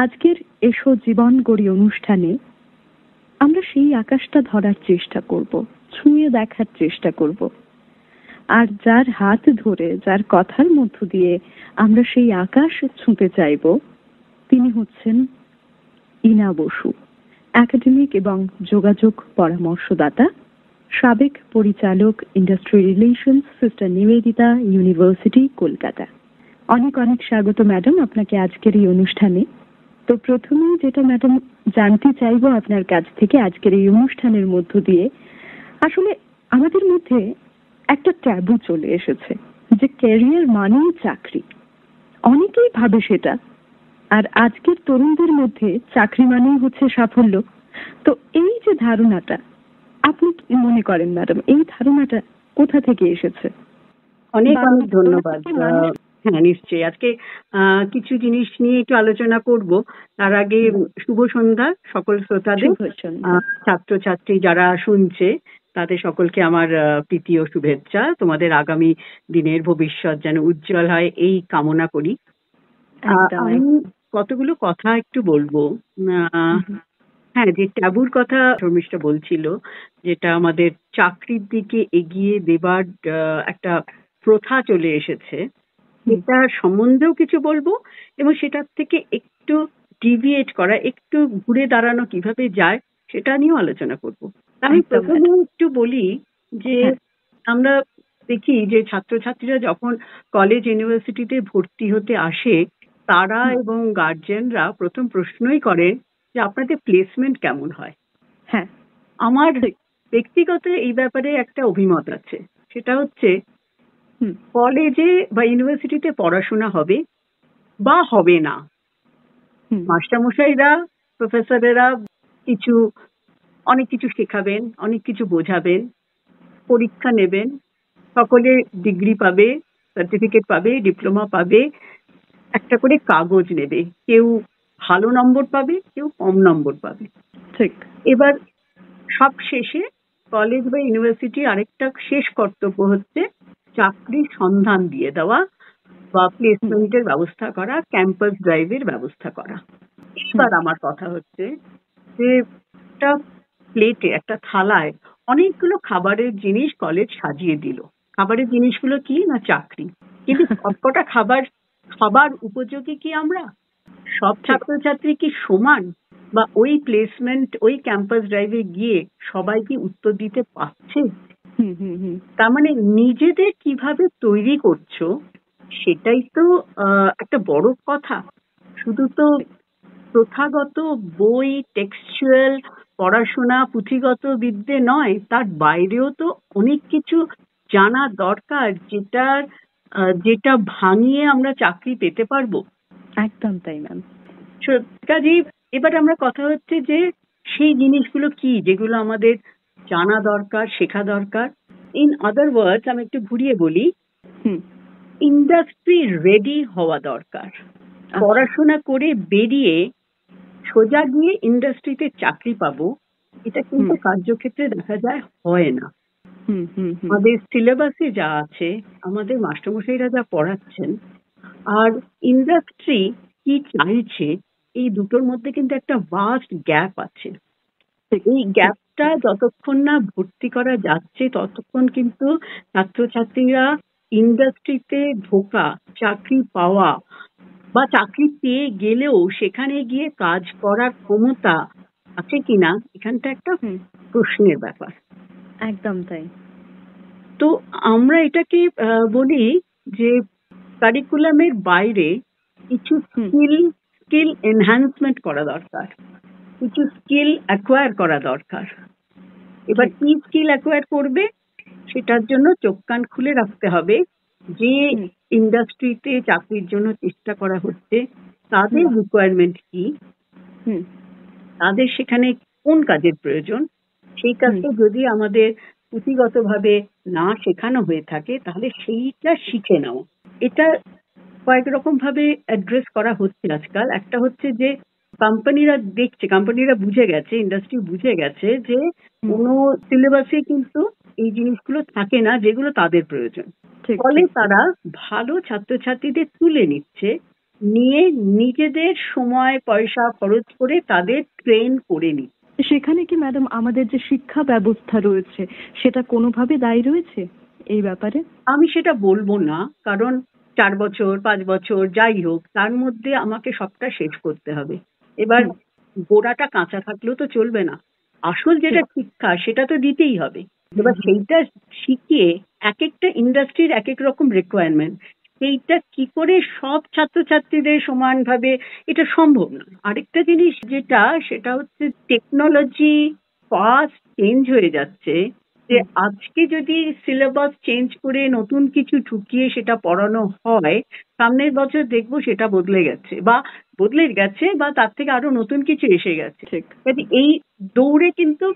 আজকের এসো জীবন গড়ি অনুষ্ঠানে আমরা সেই আকাশটা ধরার চেষ্টা করব, ছুঁয়ে দেখার চেষ্টা করব। আর যার হাত ধরে, যার কথার মধ্য দিয়ে আমরা সেই আকাশ ছুঁতে চাইব, তিনি হচ্ছেন ইনা বসু, একাডেমিক এবং যোগাযোগ পরামর্শদাতা, সাবেক পরিচালক, industry relations, sister Nivedita university, Kolkata. অনেক অনেক স্বাগত ম্যাডাম আপনাকে আজকের এই অনুষ্ঠানে। তো প্রথমেই যেটা ম্যাডাম জানতে চাইবো আপনার কাছ থেকে আজকের এই অনুষ্ঠানের মধ্য দিয়ে, আসলে আমাদের মধ্যে একটা ট্যাবু চলে এসেছে যে ক্যারিয়ার মানেই চাকরি, অনেকেই ভাবে সেটা। আর আজকের তরুণদের মধ্যে চাকরি মানেই হচ্ছে সাফল্য। তো এই যে ধারণাটা, আপনি কি মনে করেন ম্যাডাম এই ধারণাটা কোথা থেকে এসেছে? অনেক অনেক ধন্যবাদ। হ্যাঁ, নিশ্চয়ই আজকে কিছু জিনিস নিয়ে একটু আলোচনা করব। তার আগে শুভ সন্ধ্যা সকল শ্রোতাদের, ছাত্রছাত্রী যারা শুনছে তাদের সকলকে আমার প্রীতি ও শুভেচ্ছা। তোমাদের আগামী দিনের ভবিষ্যৎ যেন উজ্জ্বল হয় এই কামনা করি। আমি কতগুলো কথা একটু বলবো। হ্যাঁ, যে ট্যাবুর কথা শর্মিষ্ঠা বলছিল, যেটা আমাদের চাকরির দিকে এগিয়ে দেবার একটা প্রথা চলে এসেছে, এটা সম্বন্ধেও কিছু বলবো এবং সেটার থেকে একটু ডিভিয়েট করা, একটু ঘুরে দাঁড়ানো কিভাবে যায় সেটা নিয়েও আলোচনা করব। আমি প্রথমে একটু বলি যে আমরা দেখি যে ছাত্রছাত্রীরা যখন কলেজ ইউনিভার্সিটিতে ভর্তি হতে আসে, তারা এবং গার্জেনরা প্রথম প্রশ্নই করে যে আপনাদের প্লেসমেন্ট কেমন হয়। হ্যাঁ, আমার ব্যক্তিগত এই ব্যাপারে একটা অভিমত আছে। সেটা হচ্ছে কলেজে বা ইউনিভার্সিটিতে পড়াশোনা হবে বা হবে না, মাস্টারমশাইরা, প্রফেসরেরা অনেক কিছু শেখাবেন, অনেক কিছু বোঝাবেন, পরীক্ষা নেবেন, সকলে ডিগ্রি পাবে, সার্টিফিকেট পাবে, ডিপ্লোমা পাবে, একটা করে কাগজ নেবে, কেউ ভালো নম্বর পাবে, কেউ কম নম্বর পাবে। ঠিক। এবার সব শেষে কলেজ বা ইউনিভার্সিটি আরেকটা শেষ কর্তব্য হচ্ছে চাকরির সন্ধান দিয়ে দেওয়া বা প্লেসমেন্টের ব্যবস্থা করা, ক্যাম্পাস ড্রাইভের ব্যবস্থা করা। এবার আমার কথা হচ্ছে যে একটা প্লেটে, একটা থালায় অনেকগুলো খাবারের জিনিস কলেজ সাজিয়ে দিল। খাবারের জিনিসগুলো কি না চাকরি, কিন্তু সবকটা খাবার উপযোগী কি আমরা? সব ছাত্রছাত্রী কি সমান? বা ওই প্লেসমেন্ট, ওই ক্যাম্পাস ড্রাইভে গিয়ে সবাই কি উত্তর দিতে পারছে? তার মানে নিজেদের কিভাবে তৈরি করছো সেটাই তো একটা বড় কথা। শুধু তো প্রথাগত বই, টেক্সচুয়াল পড়াশোনা, পুঁথিগত বিদ্যে নয়, তার বাইরেও তো অনেক কিছু জানা দরকার, যেটা ভাঙিয়ে আমরা চাকরি পেতে পারবো। একদম তাই ম্যাম। কাজেই এবার আমরা কথা হচ্ছে যে সেই জিনিসগুলো কি যেগুলো আমাদের জানা দরকার, শেখা দরকার। ইন আদার ওয়ার্ডস, আমি একটু ঘুরিয়ে বলি, ইন্ডাস্ট্রি রেডি হওয়া দরকার। পড়াশোনা করে বেরিয়ে সোজা গিয়ে ইন্ডাস্ট্রিতে চাকরি পাবো, এটা কিন্তু কার্যক্ষেত্রে দেখা যায় হয় না। আমাদের সিলেবাসে যা আছে, আমাদের মাস্টারমশাইরা যা পড়াচ্ছেন, আর ইন্ডাস্ট্রি কি চাইছে, এই দুটোর মধ্যে কিন্তু একটা ভাস্ট গ্যাপ আছে। এই গ্যাপটা যতক্ষণ না ভর্তি করা যাচ্ছে ততক্ষণ কিন্তু ছাত্রছাত্রীরা ইন্ডাস্ট্রিতে ঢোকা, চাকরি পাওয়া বা চাকরি পেয়ে গেলেও সেখানে গিয়ে কাজ করার ক্ষমতা আছে কিনা, এখানটা একটা প্রশ্নের ব্যাপার। একদম তাই। তো আমরা এটাকে বলি যে কারিকুলামের বাইরে কিছু স্কিল এনহ্যান্সমেন্ট করা দরকার, কিছু স্কিল অ্যাকোয়ার করা দরকার। এবার কি স্কিল অ্যাকোয়ার করবে সেটার জন্য চোখ কান খুলে রাখতে হবে। যে ইন্ডাস্ট্রিতে চাকরির জন্য চেষ্টা করা হচ্ছে তাদের রিকোয়ারমেন্ট কি, তাদের সেখানে কোন কাজের প্রয়োজন, সেই কাজটা যদি আমাদের পুঁথিগতভাবে না শেখানো হয়ে থাকে তাহলে সেইটা শিখে নাও। এটা কয়েক রকম ভাবে অ্যাড্রেস করা হচ্ছে আজকাল। একটা হচ্ছে যে কোম্পানিরা বুঝে গেছে, ইন্ডাস্ট্রি বুঝে গেছে যে কোনো সিলেবাসে কিন্তু এই জিনিসগুলো থাকে না যেগুলো তাদের প্রয়োজন। ফলে তারা ভালো ছাত্রছাত্রীদের তুলে নিচ্ছে নিয়ে নিজেদের সময় পয়সা খরচ করে তাদের ট্রেন করে নিই। সেখানে কি ম্যাডাম আমাদের যে শিক্ষা ব্যবস্থা রয়েছে সেটা কোনোভাবে দায়ী রয়েছে এই ব্যাপারে? আমি সেটা বলবো না, কারণ 4 বছর 5 বছর যাই হোক তার মধ্যে আমাকে সবটা শেষ করতে হবে। এবার গোড়াটা কাঁচা থাকলেও তো চলবে না, আসল যেটা শিক্ষা সেটা তো দিতেই হবে। এবার সেইটা শিখিয়ে এক একটা ইন্ডাস্ট্রির এক এক রকম রিকোয়ারমেন্ট, সেইটা কি করে সব ছাত্রছাত্রীদের সমানভাবে, এটা সম্ভব না। আরেকটা জিনিস যেটা, সেটা হচ্ছে টেকনোলজি ফাস্ট চেঞ্জ হয়ে যাচ্ছে, যে আজকে যদি সিলেবাস চেঞ্জ করে নতুন কিছু ঢুকিয়ে সেটা পড়ানো হয়, সামনের বছর দেখবো সেটা বদলে গেছে বা তার থেকে আরো নতুন কিছু এসে গেছে। কাজে এই দৌড়ে কিন্তু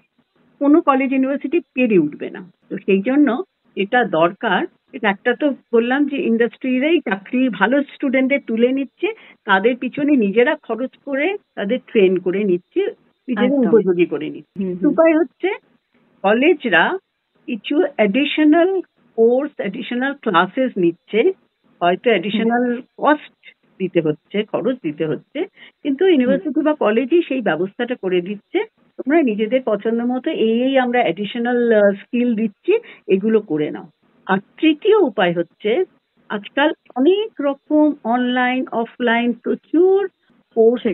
কোনো কলেজ ইউনিভার্সিটি পেরে উঠবে না। তো সেই জন্য এটা দরকার। এটা একটা তো বললাম যে ইন্ডাস্ট্রিরাই চাকরি ভালো স্টুডেন্টদের তুলে নিচ্ছে, তাদের পিছনে নিজেরা খরচ করে তাদের ট্রেন করে নিচ্ছে, নিজেদের উপযোগী করে নিচ্ছে। উপায় হচ্ছে কলেজরা কিছু অ্যাডিশনাল কোর্স, অ্যাডিশনাল ক্লাসেস নিচ্ছে, হয়তো অ্যাডিশনাল কস্ট দিতে হচ্ছে, খরচ দিতে হচ্ছে, কিন্তু ইউনিভার্সিটি বা কলেজই সেই ব্যবস্থাটা করে দিচ্ছে, তোমরা নিজেদের পছন্দ মতো এই আমরা অ্যাডিশনাল স্কিল দিচ্ছি, এগুলো করে নাও। আর তৃতীয় উপায় হচ্ছে আজকাল অনেক রকম অনলাইন অফলাইন প্রচুর কোর্স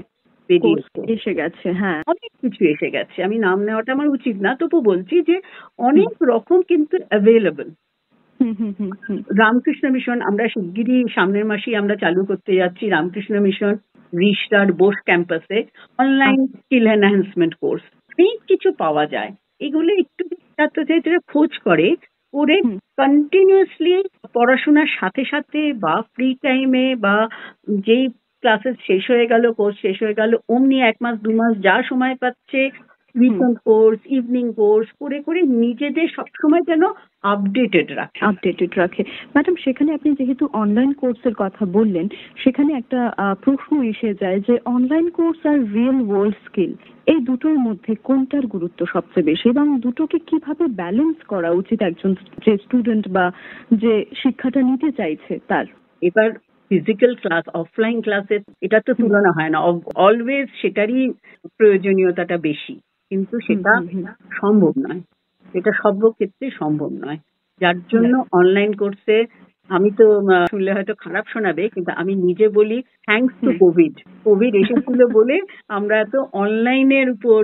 এসে গেছে। হ্যাঁ, অনেক কিছু এসে গেছে, আমি নাম নেওয়াটা আমার উচিত না, তবু বলছি যে অনেক রকম কিন্তু অ্যাভেলেবল। রামকৃষ্ণ মিশন আমরা শিগগিরই সামনের মাসেই আমরা চালু করতে যাচ্ছি, রামকৃষ্ণ মিশন রিশটার বোস ক্যাম্পাসে অনলাইন স্কিল এনহ্যান্সমেন্ট কোর্স অনেক কিছু পাওয়া যায়। এগুলো একটু ছাত্রছাত্রীরা খোঁজ করে কন্টিনিউয়াসলি পড়াশোনার সাথে সাথে বা ফ্রি টাইমে বা যেই ক্লাসেস শেষ হয়ে গেল, কোর্স শেষ হয়ে গেল, অমনি 1 মাস 2 মাস যা সময় পাচ্ছে উইকেন্ড কোর্স, ইভিনিং কোর্স করে করে নিজেদের সবসময় যেন আপডেটেড রাখে। ম্যাডাম, সেখানে আপনি যেহেতু অনলাইন কোর্সের কথা বললেন, সেখানে একটা প্রশ্ন এসে যায় যে অনলাইন কোর্স আর রিয়েল ওয়ার্ল্ড স্কিল এই দুটোর মধ্যে কোনটার গুরুত্ব সবচেয়ে বেশি এবং দুটোকে কিভাবে ব্যালেন্স করা উচিত একজন যে স্টুডেন্ট বা যে শিক্ষাটা নিতে চাইছে তার? এবার ফিজিক্যাল ক্লাস অফলাইন ক্লাসের এটা তো তুলনা হয় না, অলওয়েজ সেটারই প্রয়োজনীয়তাটা বেশি, কিন্তু সেটা সম্ভব নয়, এটা সব ক্ষেত্রে সম্ভব নয়। যার জন্য অনলাইন কোর্সে আমি তো শুনলে হয়তো খারাপ শোনাবে, কিন্তু আমি নিজে বলি থ্যাঙ্কস টু কোভিড এসেছিল বলে আমরা তো অনলাইনের উপর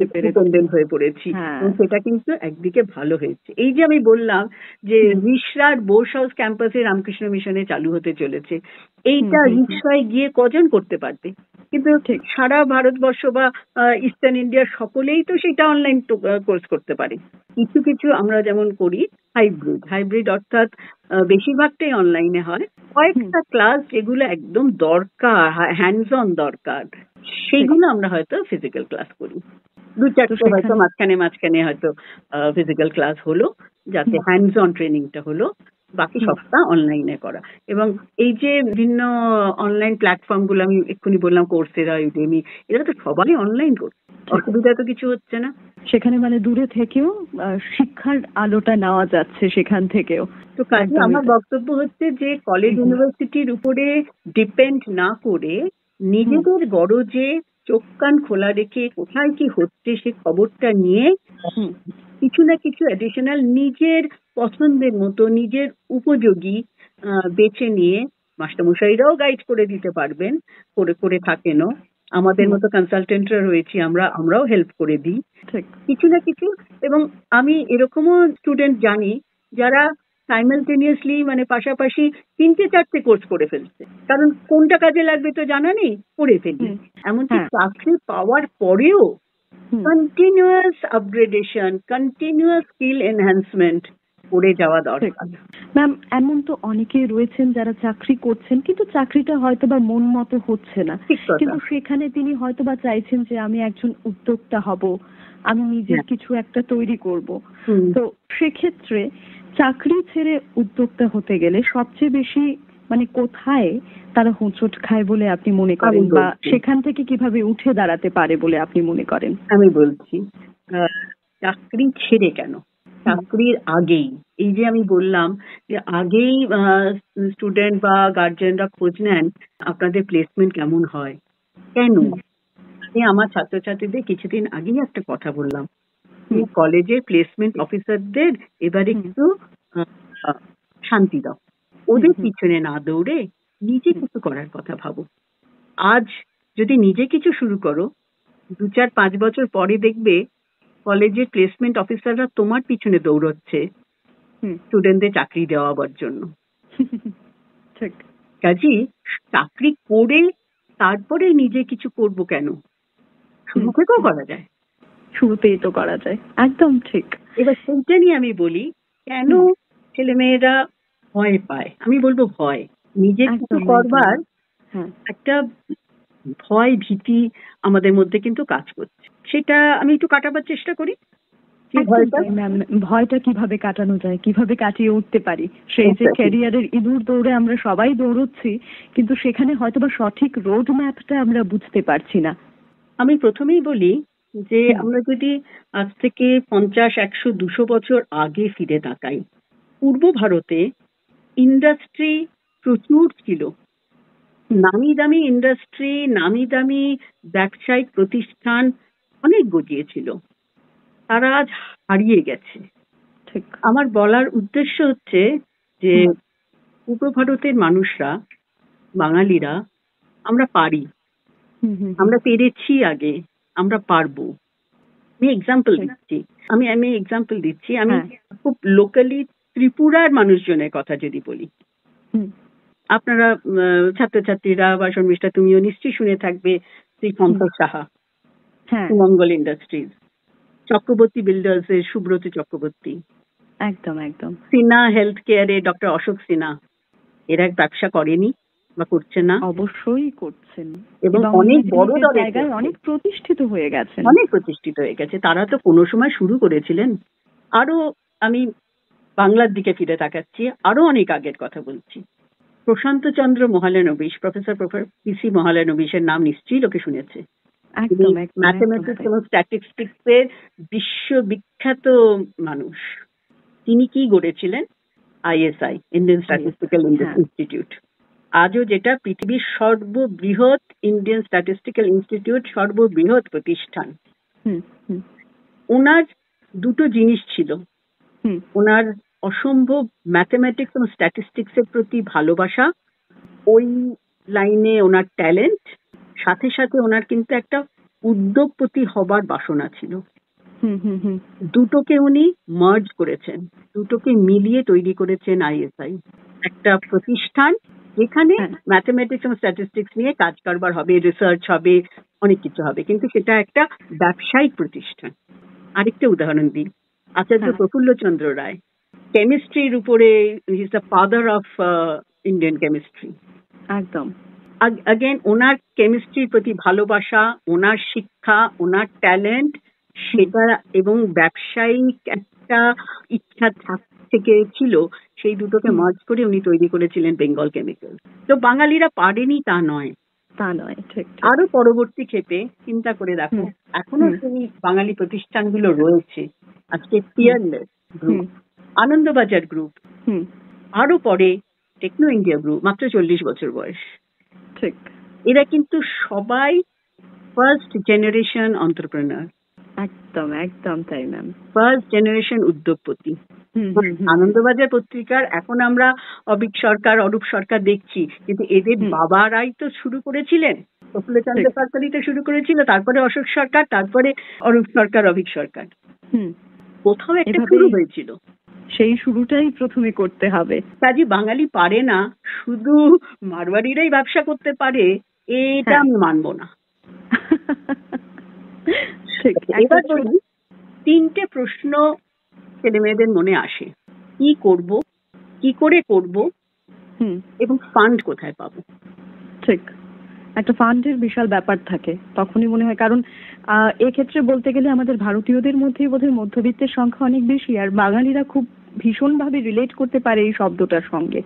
ডিপেন্ডেন্ট হয়ে পড়েছি, এবং সেটা কিন্তু একদিকে ভালো হয়েছে। এই যে আমি বললাম যে রিশরার বোস হাউস ক্যাম্পাসে রামকৃষ্ণ মিশনে চালু হতে চলেছে, এইটা রিক্সায় গিয়ে কজন করতে পারবে, কিন্তু সারা ভারতবর্ষ বা ইস্টার্ন ইন্ডিয়ার সকলেই তো সেটা অনলাইন কোর্স করতে পারে। কিছু কিছু আমরা যেমন করি হাইব্রিড অর্থাৎ বেশিরভাগটাই অনলাইনে হয়, কয়েকটা ক্লাস যেগুলো একদম দরকার, হ্যান্ডস অন দরকার, সেইগুলো আমরা হয়তো ফিজিক্যাল ক্লাস করি। 2-4টে হয়তো মাঝখানে হয়তো ফিজিক্যাল ক্লাস হলো, যাতে হ্যান্ডস অন ট্রেনিংটা হলো, বাকি সবটা অনলাইনে করা। এবং এই যে বিভিন্ন অনলাইন প্ল্যাটফর্ম গুলো আমি এক্ষুনি বললাম, কোর্সেরা, ইউডেমি, এরা তো সবাই অনলাইন করছে, অসুবিধা তো কিছু হচ্ছে না। সেখানে মানে দূরে থেকেও শিক্ষার আলোটা নেওয়া যাচ্ছে সেখান থেকেও। তো কাজে আমার বক্তব্য হচ্ছে যে কলেজ ইউনিভার্সিটির উপরে ডিপেন্ড না করে নিজেদের গরজে চোখ কান খোলা রেখে কোথায় কি হচ্ছে সে খবরটা নিয়ে কিছু না কিছু অ্যাডিশনাল নিজের পছন্দের মতো নিজের উপযোগী বেছে নিয়ে মাস্টারমশাইরাও গাইড করে দিতে পারবেন, করে থাকেনও, আমাদের মতো কনসালটেন্টরা রয়েছি, আমরাও হেল্প করে দিই কিছু না কিছু। এবং আমি এরকমও স্টুডেন্ট জানি যারা সাইমালটেনিয়াসলি মানে পাশাপাশি 3-4টে কোর্স করে ফেলছে, কারণ কোনটা কাজে লাগবে তো জানা নেই, করে ফেলি। এমনকি চাকরি পাওয়ার পরেও continuous upgradation, continuous skill enhancement করে যাওয়া দরকার। ম্যাম, এমন তো অনেকেই রয়েছেন যারা চাকরি করছেন কিন্তু চাকরিটা হয়তো বা মন মতো হচ্ছে না, কিন্তু সেখানে তিনি হয়তো বা চাইছেন যে আমি একজন উদ্যোক্তা হব, আমি নিজের কিছু একটা তৈরি করব। তো সেক্ষেত্রে চাকরি ছেড়ে উদ্যোক্তা হতে গেলে সবচেয়ে বেশি মানে কোথায় তারা হোঁচট খায় বলে আপনি মনে করেন, বা সেখান থেকে কিভাবে উঠে দাঁড়াতে পারে বলে আপনি মনে করেন? আমি বলছি চাকরি ছেড়ে কেন, চাকরির আগেই, এই যে আমি বললাম যে আগেই স্টুডেন্ট বা গার্জেনরা খোঁজ নেন আপনাদের প্লেসমেন্ট কেমন হয়, কেন? আমি আমার ছাত্রছাত্রীদের কিছুদিন আগেই একটা কথা বললাম, কলেজের প্লেসমেন্ট অফিসারদের এবার একটু আহ, শান্তি দাও, ওদের পিছনে না দৌড়ে নিজে কিছু করার কথা ভাবো। আজ যদি নিজে কিছু শুরু করো, 2-4-5 বছর পরে দেখবে কলেজের প্লেসমেন্ট অফিসাররা তোমার পিছনে দৌড়চ্ছে স্টুডেন্টদের চাকরি দেওয়ার জন্য। কাজী চাকরি করে তারপরে নিজে কিছু করব কেন, শুরু থেকেও করা যায়, শুরুতেই তো করা যায়, একদম ঠিক। এবার সেইটা নিয়ে আমি বলি কেন ছেলেমেয়েরা ভয় পায়। আমি বলবো ভয়, নিজে কিছু করবার একটা ভয় ভীতি আমাদের মধ্যে কিন্তু কাজ করছে, সেটা আমি একটু কাটাবার চেষ্টা করি। ভয়টা কিভাবে কাটানো যায়, কিভাবে কাটিয়ে উঠতে পারি, সেই যে ক্যারিয়ারের ইঁদুর দৌড়ে আমরা সবাই দৌড়চ্ছি, কিন্তু সেখানে হয়তোবা সঠিক রোড ম্যাপটা আমরা বুঝতে পারছি না। আমি প্রথমেই বলি যে আমরা যদি আজ থেকে 50, 100, 200 বছর আগে ফিরে তাকাই, পূর্ব ভারতে ইন্ডাস্ট্রি প্রচুর ছিল, নামি দামি ইন্ডাস্ট্রি, নামি দামি ব্যবসায়িক প্রতিষ্ঠান অনেক গজিয়েছিল, তারা আজ হারিয়ে গেছে। আমার বলার উদ্দেশ্য হচ্ছে যে পূর্ব ভারতের মানুষরা, বাঙালিরা, আমরা পারি, আমরা পেরেছি আগে, আমরা পারবো। আমি এক্সাম্পল দিচ্ছি, আমি খুব লোকালি ত্রিপুরার মানুষজনের কথা যদি বলি, আপনারা ছাত্রছাত্রীরা বা শর্মিষ্ঠা তুমিও নিশ্চয়ই শুনে থাকবে শ্রী পঙ্কজ সাহা, মঙ্গল ইন্ডাস্ট্রিজ, চক্রবর্তী বিল্ডার্স এর সুব্রত চক্রবর্তী, একদম একদম, সিনহা হেলথ কেয়ারে ডক্টর অশোক সিনহা, এরা ব্যবসা করেনি বা করছে না? অবশ্যই করছেন, এবং অনেক বড় জায়গায় অনেক প্রতিষ্ঠিত হয়ে গেছে। তারা তো কোনো সময় শুরু করেছিলেন। আরো আমি বাংলার দিকে ফিরে তাকাচ্ছি, আরো অনেক আগের কথা বলছি। প্রশান্ত চন্দ্র মহালানবিশ, প্রফেসর পিসি মহালানবিশের নাম নিশ্চয়ই লোকে শুনেছে। ম্যাথমেটিক্স এবং স্ট্যাটিস্টিক্স এর বিশ্ববিখ্যাত মানুষ। তিনি কি গড়েছিলেন? ISI, ইন্ডিয়ান স্ট্যাটিস্টিক্যাল ইনস্টিটিউট, আজও যেটা পৃথিবীর সর্ববৃহৎ ইন্ডিয়ান স্ট্যাটিস্টিক্যাল ইনস্টিটিউট, সর্ববৃহৎ প্রতিষ্ঠান। ওনার দুটো জিনিস ছিল, ওনার অসম্ভব ম্যাথমেটিক্স এবং স্ট্যাটিস্টিক্স এর প্রতি ভালোবাসা, ওই লাইনে ওনার ট্যালেন্ট, সাথে সাথে ওনার কিন্তু একটা উদ্যোগপতি হবার বাসনা ছিল। দুটোকে উনি মার্জ করেছেন, দুটোকে মিলিয়ে তৈরি করেছেন ISI, একটা প্রতিষ্ঠান যেখানে ম্যাথমেটিক্স এবং স্ট্যাটিস্টিক্স নিয়ে কাজ কারবার হবে, রিসার্চ হবে, অনেক কিছু হবে, কিন্তু সেটা একটা ব্যবসায়িক প্রতিষ্ঠান। আরেকটা উদাহরণ দিই, আচার্য প্রফুল্লচন্দ্র রায়, কেমিস্ট্রির উপরে, he is the father of Indian chemistry. একদম, আগেন ওনার কেমিস্ট্রির প্রতি ভালোবাসা, ওনার শিক্ষা, ওনার ট্যালেন্ট, সেটা এবং ব্যবসায়িক একটা ইচ্ছা থেকে ছিল, সেই দুটোকে মার্জ করে উনি তৈরি করেছিলেন বেঙ্গল কেমিক্যাল। তো বাঙালিরা পারেনি তা নয়, ঠিক। আরো পরবর্তী ক্ষেত্রে চিন্তা করে দেখো, এখনো সেই বাঙালি প্রতিষ্ঠানগুলো রয়েছে। আজকে পিয়ারলেস গ্রুপ, আনন্দবাজার গ্রুপ, আরো পরে টেকনো ইন্ডিয়া গ্রুপ, মাত্র 40 বছর বয়স। ঠিক, এরা কিন্তু সবাই ফার্স্ট জেনারেশন এন্টারপ্রেনার। একদম একদম তাই ম্যাম, ফার্স্ট জেনারেশন উদ্যোগপতি। আনন্দবাজার পত্রিকার এখন আমরা অবিক সরকার, অরূপ সরকার দেখছি, কিন্তু এদের বাবারাই তো শুরু করেছিলেন। প্রফুল্লচন্দ্র সরকারই তো শুরু করেছিল, তারপরে অশোক সরকার, তারপরে অরূপ সরকার, অবিক সরকার। কোথাও একটা শুরু হয়েছিল, সেই শুরুটাই প্রথমে করতে হবে। কাজী বাঙালি পারে না, শুধু মারওয়াড়িরাই ব্যবসা করতে পারে, এটা আমি মানবো না। এবার বলি, 3টে প্রশ্ন ছেলে মেয়েদের মনে আসে, কি করব, কি করে করব, এবং ফান্ড কোথায় পাবো। ঠিক, একটা ফান্ডের বিশাল ব্যাপার থাকে তখনই মনে হয়, কারণ এক্ষেত্রে বলতে গেলে আমাদের ভারতীয়দের মধ্যেই বোধহয় মধ্যবিত্তের সংখ্যা অনেক বেশি, আর বাঙালিরা খুব ভীষণভাবে রিলেট করতে পারে এই শব্দটার সঙ্গে।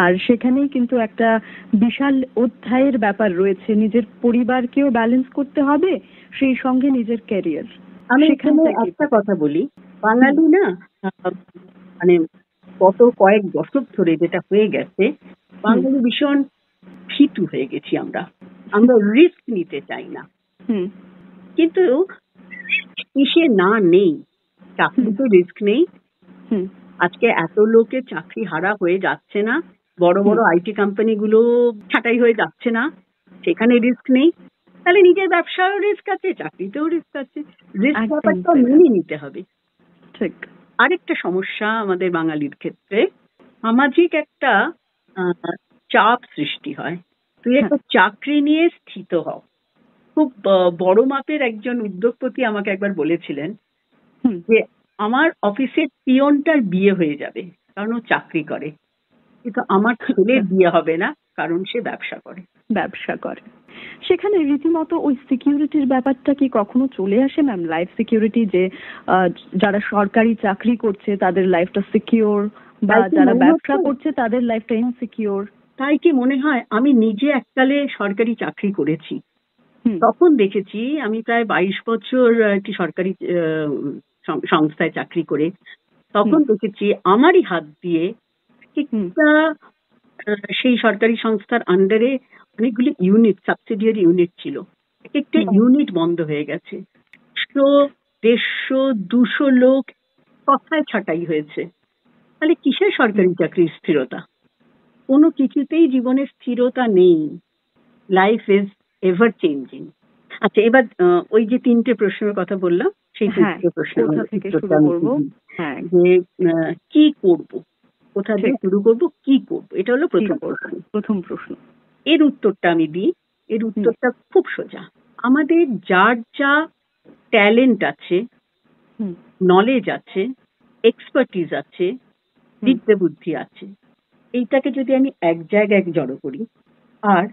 আর সেখানেই কিন্তু একটা বিশাল অধ্যায়ের ব্যাপার রয়েছে, নিজের পরিবারকেও ব্যালেন্স করতে হবে, সেই সঙ্গে নিজের ক্যারিয়ার। আমি এখানে একটা কথা বলি, বাঙালি না মানে গত কয়েক দশক ধরে যেটা হয়ে গেছে, বাঙালি ভীষণ ভীতু হয়ে গেছি আমরা রিস্ক নিতে চাই না। কিন্তু কিসে না নেই, চাকরিতে রিস্ক নেই। আজকে এত লোকের চাকরি হারা হয়ে যাচ্ছে না, বড় বড় আইটি কোম্পানিগুলো ছাঁটাই হয়ে যাচ্ছে না, সেখানে রিস্ক নেই। তাহলে নিজের ব্যবসাও রিস্ক আছে, চাকরিতেও রিস্ক আছে, রিস্ক ব্যাপারটা মেনে নিতে হবে। ঠিক। আরেকটা সমস্যা আমাদের বাঙালির ক্ষেত্রে, সামাজিক একটা চাপ সৃষ্টি হয়। তুই একটা চাকরি নিয়ে স্থিত হও। খুব বড় মাপের একজন উদ্যোগপতি আমাকে একবার বলেছিলেন যে আমার অফিসের পিয়নটার বিয়ে হয়ে যাবে কারণ ও চাকরি করে, কিন্তু আমার ছেলের বিয়ে হবে না কারণ সে ব্যবসা করে। সেখানে রীতিমতো ওই সিকিউরিটির ব্যাপারটা কি কখনো চলে আসে ম্যাম? লাইফ সিকিউরিটি, যে যারা সরকারি চাকরি করছে তাদের লাইফটা সিকিউর, বা যারা ব্যবসা করছে তাদের লাইফটা ইনসিকিউর। তাই কি মনে হয়? আমি নিজে এককালে সরকারি চাকরি করেছি, তখন দেখেছি, আমি প্রায় 22 বছর একটি সরকারি সংস্থায় চাকরি করে, তখন দেখেছি আমারই হাত দিয়ে সেই সরকারি সংস্থার আন্ডারে অনেকগুলি ইউনিট, সাবসিডিয়ারি ইউনিট ছিল, একটা ইউনিট বন্ধ হয়ে গেছে। 100, 150, 200 লোক কথায় ছাঁটাই হয়েছে। তাহলে কিসের সরকারি চাকরির স্থিরতা? কোনো কিছুতেই জীবনের স্থিরতা নেই। Life is ever changing. আচ্ছা, এবার ওই যে 3টে প্রশ্নের কথা বললাম, সেই 3টে প্রশ্নের যে কি করব, কোথা থেকে শুরু করব, কি করব, এটা হলো প্রথম প্রশ্ন। এর উত্তরটা আমি দিই। এর উত্তরটা খুব সোজা। আমাদের যার যা ট্যালেন্ট আছে, নলেজ আছে, এক্সপার্টিজ আছে, বিদ্যা বুদ্ধি আছে, এইটাকে যদি আমি এক জায়গায় জড়ো করি, আর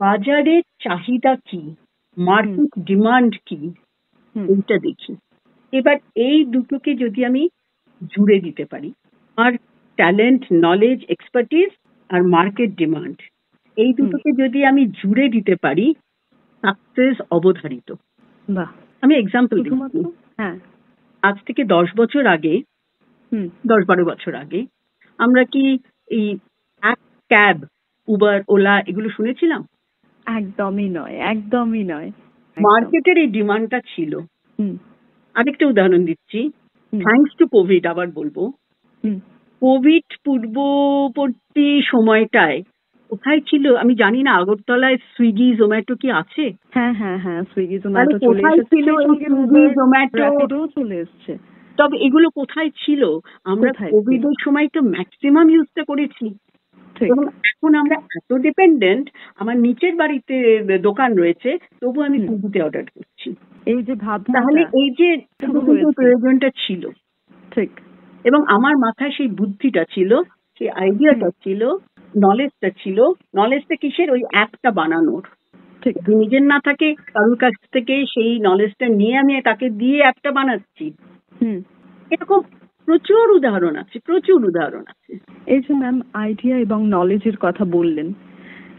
বাজারের চাহিদা কি, মার্কেট ডিমান্ড কি, এইটা দেখি, এবার এই দুটোকে যদি আমি জুড়ে দিতে পারি, আর ট্যালেন্ট, নলেজ, এক্সপার্টিজ আর মার্কেট ডিমান্ড, এই দুটোকে যদি আমি জুড়ে দিতে পারি, সাকসেস অবধারিত। আমি এক্সাম্পল দিচ্ছি। আজ থেকে 10-12 বছর আগে আমরা কি এই ক্যাব, উবার, ওলা এগুলো শুনেছিলাম? একদমই নয়। মার্কেটের এই ডিমান্ডটা ছিল। আরেকটা উদাহরণ দিচ্ছি, থ্যাঙ্কস টু কোভিড আবার বলবো, কোভিড পূর্ববর্তী সময়টায় কোথায় ছিল আমি জানি না, আগরতলায় সুইগি, জোম্যাটো কি আছে? হ্যাঁ, সুইগি, জোম্যাটো চলে এসেছে। তবে এগুলো কোথায় ছিল? আমরা কোভিডের সময় তো ম্যাক্সিমাম ইউজটা করেছি। এবং এখন আমরা এত ডিপেন্ডেন্ট, আমার নিচের বাড়িতে দোকান রয়েছে, তবু আমি সুইগিতে অর্ডার করছি। এই যে ভাবনা, তাহলে এই যে প্রয়োজনটা ছিল, ঠিক, এবং আমার মাথায় সেই বুদ্ধিটা ছিল, সেই আইডিয়াটা ছিল, নলেজটা ছিল। নলেজটা কিসের? ওই অ্যাপটা বানানোর। ঠিক, নিজের না থাকে, কারোর কাছ থেকে সেই নলেজটা নিয়ে আমি তাকে দিয়ে অ্যাপটা বানাচ্ছি। এরকম প্রচুর উদাহরণ আছে। এই যে ম্যাম আইডিয়া এবং নলেজের কথা বললেন,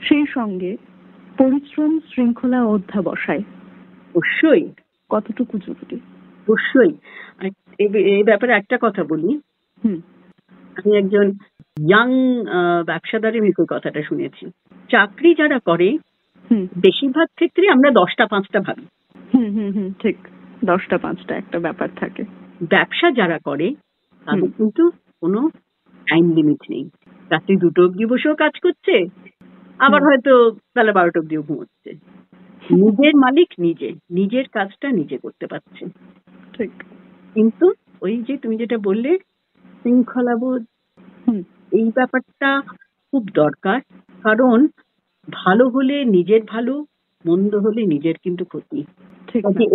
সেই সঙ্গে পরিশ্রম, শৃঙ্খলা, অধ্যাবসায় অবশ্যই কতটুকু জরুরি? অবশ্যই। এই ব্যাপারে একটা কথা বলি। আমি একজন ইয়াং ব্যবসাদারের মুখে কথাটা শুনেছি। চাকরি যারা করে, বেশিরভাগ ক্ষেত্রে আমরা 10টা 5টা ভাবি। ঠিক, 10টা 5টা একটা ব্যাপার থাকে। ব্যবসা যারা করে তাদের কিন্তু কোনো টাইম লিমিট নেই। রাত্রি 2টো অব্দি বসেও কাজ করছে, আবার হয়তো বেলা 12টা অব্দিও ঘুমোচ্ছে। নিজের মালিক নিজে, নিজের কাজটা নিজে করতে পারছে। ঠিক, কিন্তু ওই যে তুমি যেটা বললে শৃঙ্খলাবোধ, এই ব্যাপারটা খুব দরকার। কারণ ভালো হলে নিজের ভালো, মন্দ হলে নিজের কিন্তু ক্ষতি।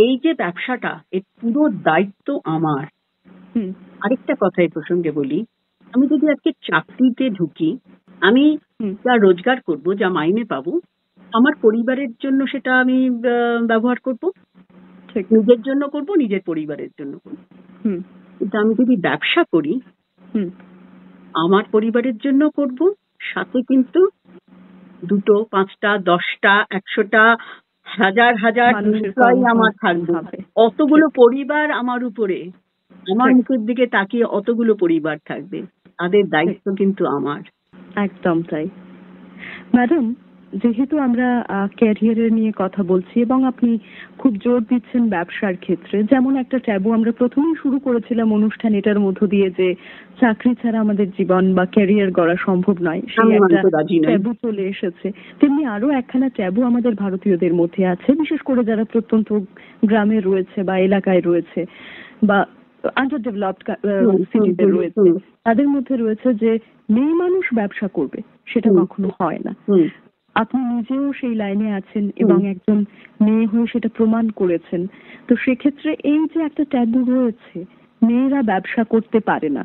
এই যে ব্যবসাটা, এর পুরো দায়িত্ব আমার। আরেকটা কথা এই প্রসঙ্গে বলি, আমি যদি আজকে চাকরিতে ঢুকি, আমি যা রোজগার করব, যা মাইনে পাবো, আমার পরিবারের জন্য সেটা আমি ব্যবহার করব, নিজের জন্য করব, নিজের পরিবারের জন্য করব। কিন্তু আমি যদি ব্যবসা করি, আমার পরিবারের জন্য করব, সাথে কিন্তু 2টো 5টা 10টা 100টা হাজার হাজার এমপ্লয়ি আমার থাকবে, অতগুলো পরিবার আমার উপরে। আমার মুখের দিকে তাকিয়ে অতগুলো পরিবার থাকবে, তাদের দায়িত্ব কিন্তু আমার। একদম তাই। ম্যাডাম, যেহেতু আমরা ক্যারিয়ারের নিয়ে কথা বলছি এবং আপনি খুব জোর দিচ্ছেন ব্যবসার ক্ষেত্রে, যেমন একটা ট্যাবু আমরা প্রথমেই শুরু করেছিলাম অনুষ্ঠান এটার মধ্য দিয়ে যে চাকরি ছাড়া আমাদের জীবন বা ক্যারিয়ার গড়া সম্ভব নয়, সেই একটা ট্যাবু চলে এসেছে। তেমনি আরো একখানা ট্যাবু আমাদের ভারতীয়দের মধ্যে আছে, বিশেষ করে যারা প্রত্যন্ত গ্রামে রয়েছে বা এলাকায় রয়েছে বা আন্ডার ডেভেলপড সিটিতে রয়েছে, তাদের মধ্যে রয়েছে যে মেয়ে মানুষ ব্যবসা করবে, সেটা কখনো হয় না। আপনি নিজেও সেই লাইনে আছেন এবং একজন মেয়ে হয়ে সেটা প্রমাণ করেছেন। তো সেক্ষেত্রে এই যে একটা ট্যাবু রয়েছে, মেয়েরা ব্যবসা করতে পারে না,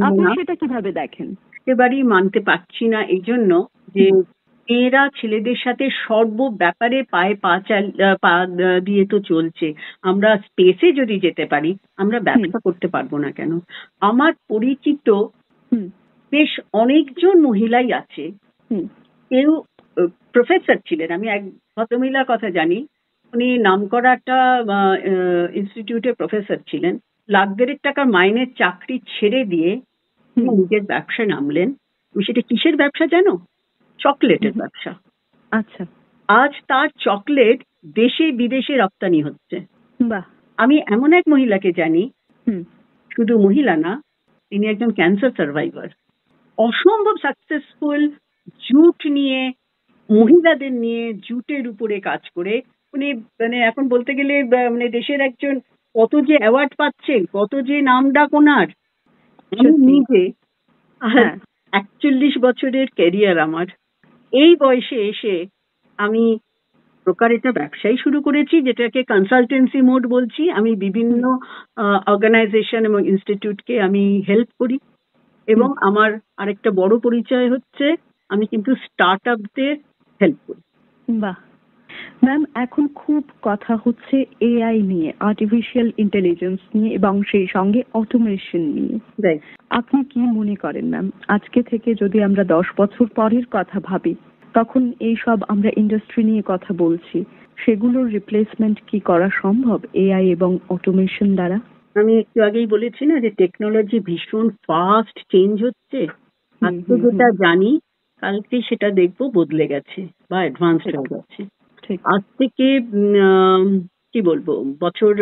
আপনি সেটা কিভাবে দেখেন? একেবারেই মানতে পারছি না, এই জন্য যে মেয়েরা ছেলেদের সাথে সর্ব ব্যাপারে পায়ে পা দিয়ে তো চলছে। আমরা স্পেসে যদি যেতে পারি, আমরা ব্যবসা করতে পারবো না কেন? আমার পরিচিত বেশ অনেকজন মহিলাই আছে, কেউ প্রফেসর ছিলেন, আমি এক ভদ্রমহিলার কথা জানি, উনি নামকরা একটা ইনস্টিটিউটে প্রফেসর ছিলেন, লাখ দেড়েক টাকার মাইনের চাকরি ছেড়ে দিয়ে নিজের ব্যবসা নামলেন। সেটা কিসের ব্যবসা জানো? চকলেটের ব্যবসা। আচ্ছা। আজ তার চকলেট দেশে বিদেশে রপ্তানি হচ্ছে। বাহ। আমি এমন এক মহিলাকে জানি, শুধু মহিলা না, তিনি একজন ক্যান্সার সার্ভাইভার, অসম্ভব সাকসেসফুল, জুট নিয়ে, মহিলাদের নিয়ে জুটের উপরে কাজ করে উনি মানে এখন বলতে গেলে মানে দেশের একজন, কত যে অ্যাওয়ার্ড পাচ্ছেন, কত যে নাম ডাক ওনার। আমি নিজে 41 বছরের ক্যারিয়ার আমার, এই বয়সে এসে আমি প্রকার এটা ব্যবসায় শুরু করেছি, যেটাকে কনসালটেন্সি মোড বলছি। আমি বিভিন্ন অর্গানাইজেশন এবং ইনস্টিটিউটকে আমি হেল্প করি, এবং আমার আরেকটা বড় পরিচয় হচ্ছে আমি কিন্তু স্টার্ট আপদের হেল্প করি। বাহ। ম্যাম, এখন খুব কথা হচ্ছে এআই নিয়ে, আর্টিফিশিয়াল ইন্টেলিজেন্স নিয়ে এবং সেই সঙ্গে অটোমেশন নিয়ে। আপনি কি মনে করেন ম্যাম, আজকে থেকে যদি আমরা 10 বছর পরের কথা ভাবি, তখন এই সব আমরা ইন্ডাস্ট্রি নিয়ে কথা বলছি, সেগুলোর রিপ্লেসমেন্ট কি করা সম্ভব এআই এবং অটোমেশন দ্বারা? আমি একটু আগেই বলেছি না যে টেকনোলজি ভীষণ ফাস্ট চেঞ্জ হচ্ছে। আজকে যেটা জানি কালকে সেটা দেখবো বদলে গেছে বা অ্যাডভান্স হয়ে গেছে। আজ থেকে কি বলবো, বছর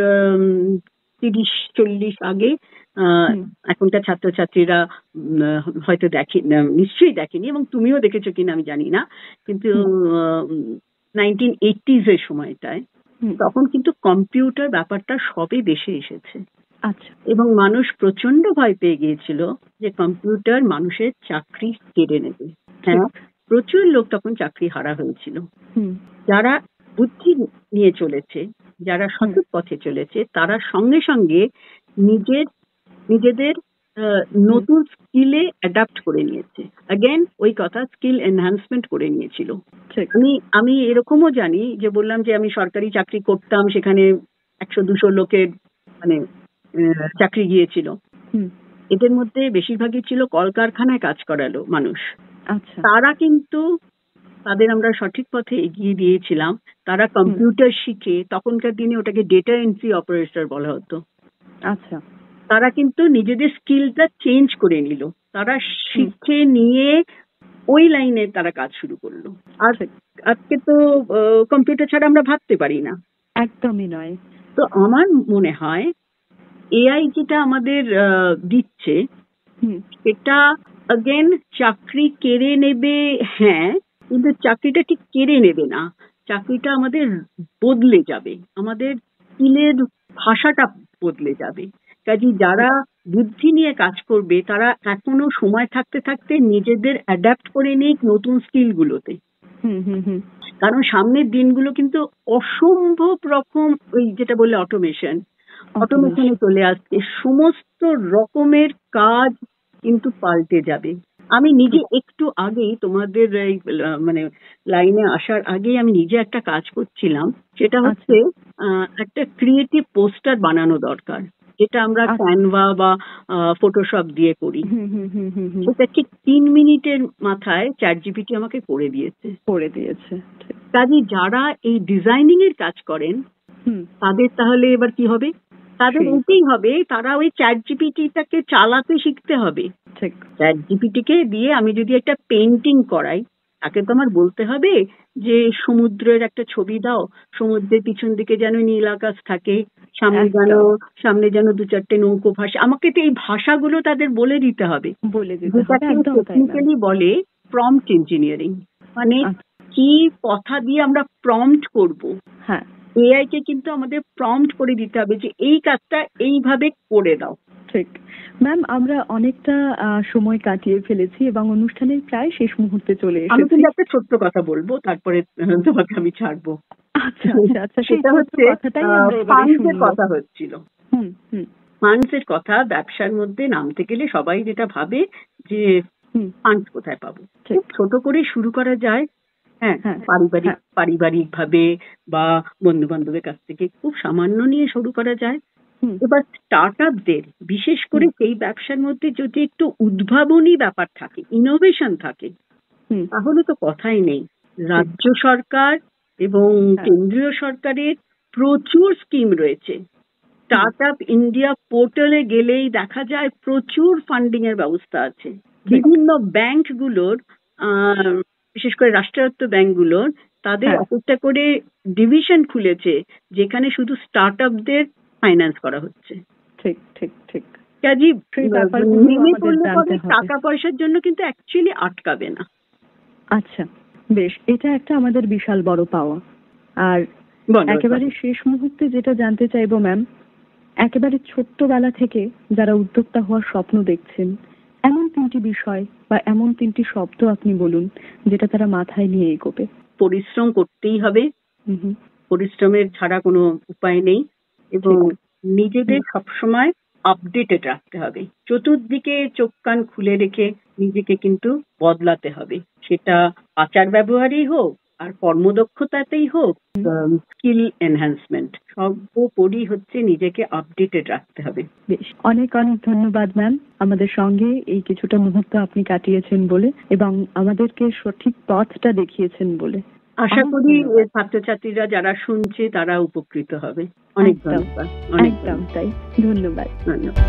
30-40 আগে এখনকার ছাত্রছাত্রীরা হয়তো নিশ্চয়ই দেখেনি, এবং তুমিও দেখেছো কিনা আমি জানি না, কিন্তু 1980s এর সময়টায় তখন কিন্তু কম্পিউটার ব্যাপারটা সবে দেশে এসেছে। আচ্ছা। এবং মানুষ প্রচন্ড ভয় পেয়ে গিয়েছিল যে কম্পিউটার মানুষের চাকরি কেড়ে নেবে। হ্যাঁ, প্রচুর লোক তখন চাকরি হারা হয়েছিল। যারা বুদ্ধি নিয়ে চলেছে, যারা সঠিক পথে চলেছে, তারা সঙ্গে সঙ্গে নিজেদের নতুন স্কিলে অ্যাডাপ্ট করে নিয়েছে। অ্যাগেন ওই কথা, স্কিল এনহ্যান্সমেন্ট করে নিয়েছিল। আমি এরকমও জানি যে বললাম যে আমি সরকারি চাকরি করতাম, সেখানে 100-200 লোকের মানে চাকরি গিয়েছিল। এদের মধ্যে বেশিরভাগই ছিল কলকারখানায় কাজ করালো মানুষ। তারা কিন্তু তাদের আমরা সঠিক পথে এগিয়ে দিয়েছিলাম। তারা কম্পিউটার শিখে, তখনকার দিনে ওটাকে ডেটা এন্ট্রি অপারেটর বলা হতো। আচ্ছা। তারা কিন্তু নিজেদের স্কিলটা চেঞ্জ করে নিল, তারা শিখে নিয়ে ওই লাইনে তারা কাজ শুরু করলো। আর আজকে তো কম্পিউটার ছাড়া আমরা ভাবতে পারি না। একদমই নয়। তো আমার মনে হয় এআই যেটা আমাদের দিচ্ছে, এটা अगेन চাকরি কেড়ে নেবে, হ্যাঁ, কিন্তু চাকরিটা ঠিক কেড়ে নেবে না, চাকরিটা আমাদের বদলে যাবে, আমাদের স্কিলের ভাষাটা বদলে যাবে। কাজে যারা বুদ্ধি নিয়ে কাজ করবে তারা এখনো সময় থাকতে থাকতে নিজেদের অ্যাডাপ্ট করে নিক নতুন স্কিলগুলোতে। কারণ সামনের দিনগুলো কিন্তু অসম্ভব রকম, ওই যেটা বললে অটোমেশনে চলে আসছে, সমস্ত রকমের কাজ কিন্তু পাল্টে যাবে। আমি নিজে একটু আগেই তোমাদের এই মানে লাইনে আসার আগে আমি নিজে একটা কাজ করছিলাম, সেটা হচ্ছে একটা ক্রিয়েটিভ পোস্টার বানানো দরকার, যেটা আমরা ক্যানভা বা ফটোশপ দিয়ে করি। সেটা ঠিক 3 মিনিটের মাথায় চ্যাটজিপিটি আমাকে করে দিয়েছে। কাজে যারা এই ডিজাইনিং এর কাজ করেন তাদের তাহলে এবার কি হবে, তাদের সেই। এটাই হবে, তারা ওই চ্যাট জিপিটিটাকে চালাতে শিখতে হবে। ঠিক। চ্যাট জিপিটিকে দিয়ে আমি যদি একটা পেন্টিং করাই, তাকে তো আমার বলতে হবে যে সমুদ্রের একটা ছবি দাও, সমুদ্রের পিছন দিকে যেন নীল আকাশ থাকে, একদম সামনে যেন দু চারটে নৌকো ভাসে। আমাকে তো এই ভাষাগুলো তাদের বলে দিতে হবে, বলে দিতে হবে, যেটাকে একদম তাই ম্যাম। টেকনিক্যালি বলে প্রম্পট ইঞ্জিনিয়ারিং। মানে আচ্ছা, কি কথা দিয়ে আমরা প্রম্পট করব, হ্যাঁ এআই কে কিন্তু আমাদের প্রম্পট করে দিতে হবে যে এই কাজটা এইভাবে করে দাও। ঠিক। ম্যাম, আমরা অনেকটা সময় কাটিয়ে ফেলেছি এবং অনুষ্ঠানের প্রায় শেষ মুহূর্তে চলে আমি এসেছি। কিন্তু একটা ছোট্ট কথা বলবো, তারপরে তোমাকে আমি ছাড়বো। আচ্ছা আচ্ছা আচ্ছা, সেই সেটা ছোট্ট হচ্ছে কথাটাই আমরা এবারে ফান্ডসের শুনবো। কথা হচ্ছিল। হুম হুম ফান্ডসের কথা, ব্যবসার মধ্যে নামতে গেলে সবাই যেটা ভাবে যে হুম। ফান্ড কোথায় পাবো। ঠিক। খুব ছোট করে শুরু করা যায়, হ্যাঁ, হ্যাঁ হ্যাঁ। পারিবারিক ভাবে বা বন্ধু বান্ধবের কাছ থেকে খুব সামান্য নিয়ে শুরু করা যায়। হুম এবার স্টার্টআপদের বিশেষ করে সেই ব্যবসার মধ্যে যদি একটু উদ্ভাবনী ব্যাপার থাকে, ইনোভেশন থাকে, হুম। তাহলে তো কথাই নেই। রাজ্য সরকার এবং কেন্দ্রীয় সরকারের প্রচুর স্কিম রয়েছে। স্টার্টআপ ইন্ডিয়া পোর্টালে গেলেই দেখা যায় প্রচুর ফান্ডিং এর ব্যবস্থা আছে। বিভিন্ন ব্যাংকগুলোর, বিশেষ করে রাষ্ট্রায়ত্ত ব্যাংকগুলোর, তাদের হ্যাঁ। একটা করে ডিভিশন খুলেছে যেখানে শুধু স্টার্টআপদের ফাইন্যান্স করা হচ্ছে। ঠিক ঠিক ঠিক। কাজেই সেই ব্যাপারগুলো নেমে আমাদের পড়লে জানতে পরে হবে। টাকা পয়সার জন্য কিন্তু অ্যাকচুয়ালি আটকাবে না। আচ্ছা, বেশ, এটা একটা আমাদের বিশাল বড় পাওয়া। আর বলো একেবারে শেষ মুহূর্তে যেটা জানতে চাইবো ম্যাম, একেবারে ছোট্টবেলা থেকে যারা উদ্যোক্তা হওয়ার স্বপ্ন দেখছেন, এমন 3টি বিষয় বা এমন 3টি শব্দ আপনি বলুন যেটা তারা মাথায় নিয়ে এগোবে। পরিশ্রম করতেই হবে, হুম। পরিশ্রমের ছাড়া কোনো উপায় নেই, এবং নিজেদের সবসময় আপডেটেড রাখতে হবে। চতুর্দিকে চোখ কান খুলে রেখে নিজেকে কিন্তু বদলাতে হবে, সেটা আচার ব্যবহারেই হোক আর কর্মদক্ষতাতেই হোক, স্কিল এনহ্যান্সমেন্ট, সর্বোপরি হচ্ছে নিজেকে আপডেটেড রাখতে হবে। বেশ, অনেক অনেক ধন্যবাদ ম্যাম, আমাদের সঙ্গে এই কিছুটা মুহূর্ত আপনি কাটিয়েছেন বলে এবং আমাদেরকে সঠিক পথটা দেখিয়েছেন বলে। আশা করি ছাত্রছাত্রীরা যারা শুনছে তারা উপকৃত হবে। অনেক ধন্যবাদ। একদম তাই। ধন্যবাদ। ধন্যবাদ।